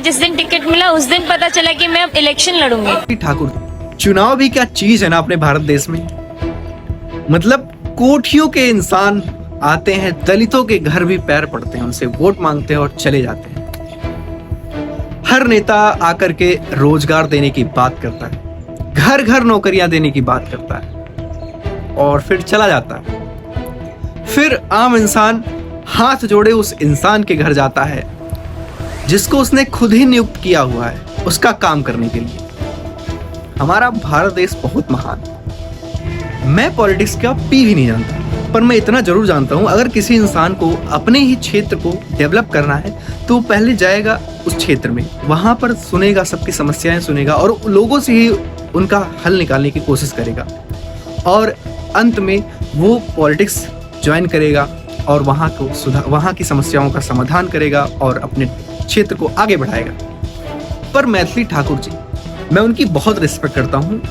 जिस दिन टिकट मिला उस दिन पता चला कि मैं अब इलेक्शन लड़ूंगी। ठाकुर, चुनाव भी क्या चीज है ना अपने भारत देश में। मतलब कोठियों के इंसान आते हैं, दलितों के घर भी पैर पड़ते हैं, उनसे वोट मांगते हैं और चले जाते हैं। हर नेता आकर के रोजगार देने की बात करता है, घर घर नौकरियां देने की बात करता है और फिर चला जाता है। फिर आम इंसान हाथ जोड़े उस इंसान के घर जाता है जिसको उसने खुद ही नियुक्त किया हुआ है उसका काम करने के लिए। हमारा भारत देश बहुत महान। मैं पॉलिटिक्स का पी भी नहीं जानता, पर मैं इतना जरूर जानता हूं, अगर किसी इंसान को अपने ही क्षेत्र को डेवलप करना है तो वो पहले जाएगा उस क्षेत्र में, वहां पर सुनेगा, सबकी समस्याएं सुनेगा और लोगों से ही उनका हल निकालने की कोशिश करेगा और अंत में वो पॉलिटिक्स ज्वाइन करेगा और वहाँ की समस्याओं का समाधान करेगा और अपने क्षेत्र को आगे बढ़ाएगा। पर मैथिली ठाकुर जी, मैं उनकी बहुत रिस्पेक्ट करता हूँ,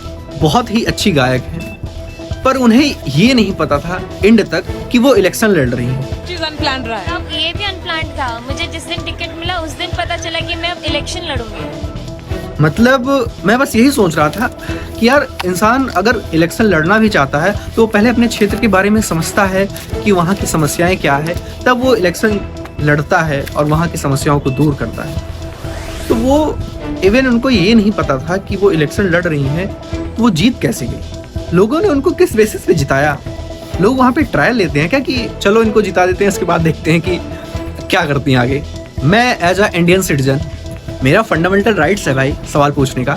बहुत ही अच्छी गायक हैं, पर उन्हें ये नहीं पता था एंड तक कि वो इलेक्शन लड़ रही हैं। चीज अनप्लान रहा है। अब ये भी अनप्लान्ड था। मुझे जिस दिन टिकट मिला उस दिन पता चला कि मैं अब इलेक्शन लड़ूंगी। मतलब मैं बस यही सोच रहा था कि यार इंसान अगर इलेक्शन लड़ना भी चाहता है तो पहले अपने क्षेत्र के बारे में समझता है कि वहाँ की समस्याएं क्या है, तब वो इलेक्शन लड़ता है और वहाँ की समस्याओं को दूर करता है। तो वो इवन उनको ये नहीं पता था कि वो इलेक्शन लड़ रही हैं, तो वो जीत कैसे गई, लोगों ने उनको किस बेसिस पे जिताया। लोग वहाँ पे ट्रायल लेते हैं क्या कि चलो इनको जिता देते हैं, इसके बाद देखते हैं कि क्या करती हैं आगे। मैं एज अ इंडियन सिटीजन, मेरा फंडामेंटल राइट्स है भाई सवाल पूछने का,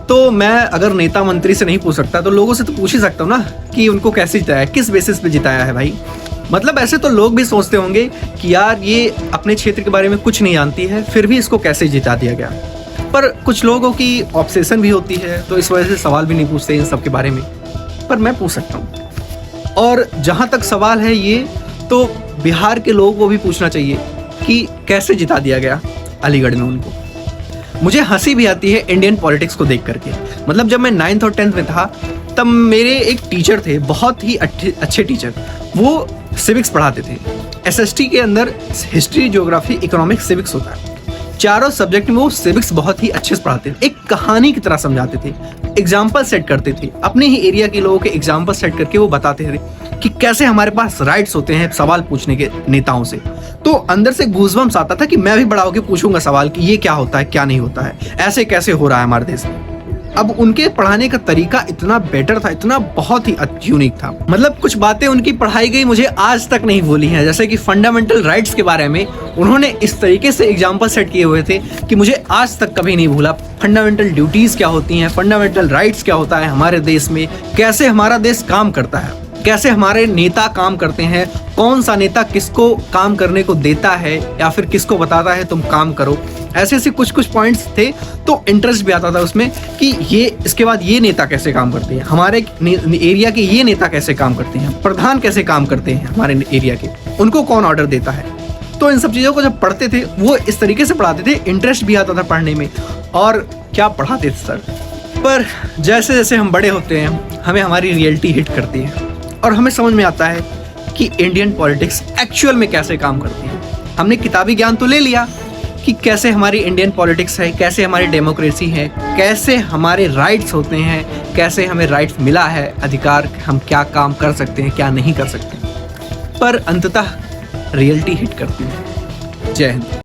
तो मैं अगर नेता मंत्री से नहीं पूछ सकता तो लोगों से तो पूछ ही सकता हूँ ना कि उनको कैसे जिताया, किस बेसिस पे जिताया है भाई। मतलब ऐसे तो लोग भी सोचते होंगे कि यार ये अपने क्षेत्र के बारे में कुछ नहीं जानती है, फिर भी इसको कैसे जिता दिया गया। पर कुछ लोगों की ऑब्सेशन भी होती है तो इस वजह से सवाल भी नहीं पूछते इन सब के बारे में, पर मैं पूछ सकता हूँ। और जहाँ तक सवाल है ये, तो बिहार के लोगों को भी पूछना चाहिए कि कैसे जिता दिया गया अलीगढ़ में उनको। मुझे हंसी भी आती है इंडियन पॉलिटिक्स को देख करके। मतलब जब मैं 9th और 10th में था तब मेरे एक टीचर थे, बहुत ही अच्छे टीचर, वो सिविक्स पढ़ाते थे। एसएसटी के अंदर हिस्ट्री, ज्योग्राफी, इकोनॉमिक्स, सिविक्स होता है। चारों सब्जेक्ट में वो सिविक्स बहुत ही अच्छे से पढ़ाते थे, एक कहानी की तरह समझाते थे, एग्जाम्पल सेट करते थे, अपने ही एरिया के लोगों के एग्जाम्पल सेट करके वो बताते थे कि कैसे हमारे पास राइट्स होते हैं सवाल पूछने के नेताओं से। तो अंदर से गूज़बम्स आता था कि मैं भी बड़ा होकर पूछूंगा सवाल कि ये क्या होता है, क्या नहीं होता है, ऐसे कैसे हो रहा है हमारे देश में। अब उनके पढ़ाने का तरीका इतना बेटर था, इतना बहुत ही यूनिक था। मतलब कुछ बातें उनकी पढ़ाई गई मुझे आज तक नहीं भूली हैं, जैसे कि फंडामेंटल राइट्स के बारे में उन्होंने इस तरीके से एग्जाम्पल सेट किए हुए थे कि मुझे आज तक कभी नहीं भूला। फंडामेंटल ड्यूटीज क्या होती हैं, फंडामेंटल राइट्स क्या होता है हमारे देश में, कैसे हमारा देश काम करता है, कैसे हमारे नेता काम करते हैं, कौन सा नेता किसको काम करने को देता है या फिर किसको बताता है तुम काम करो। ऐसे ऐसे कुछ पॉइंट्स थे, तो इंटरेस्ट भी आता था उसमें कि ये इसके बाद ये नेता कैसे काम करते हैं, हमारे एरिया के ये नेता कैसे काम करते हैं, प्रधान कैसे काम करते हैं हमारे एरिया के, उनको कौन ऑर्डर देता है। तो इन सब चीज़ों को जब पढ़ते थे वो इस तरीके से पढ़ाते थे, इंटरेस्ट भी आता था पढ़ने में। और क्या पढ़ाते थे सर। पर जैसे जैसे हम बड़े होते हैं हमें हमारी रियलिटी हिट करती है और हमें समझ में आता है कि इंडियन पॉलिटिक्स एक्चुअल में कैसे काम करती है। हमने किताबी ज्ञान तो ले लिया कि कैसे हमारी इंडियन पॉलिटिक्स है, कैसे हमारी डेमोक्रेसी है, कैसे हमारे राइट्स होते हैं, कैसे हमें राइट्स मिला है, अधिकार, हम क्या काम कर सकते हैं, क्या नहीं कर सकते, पर अंततः रियलिटी हिट करती है। जय हिंद।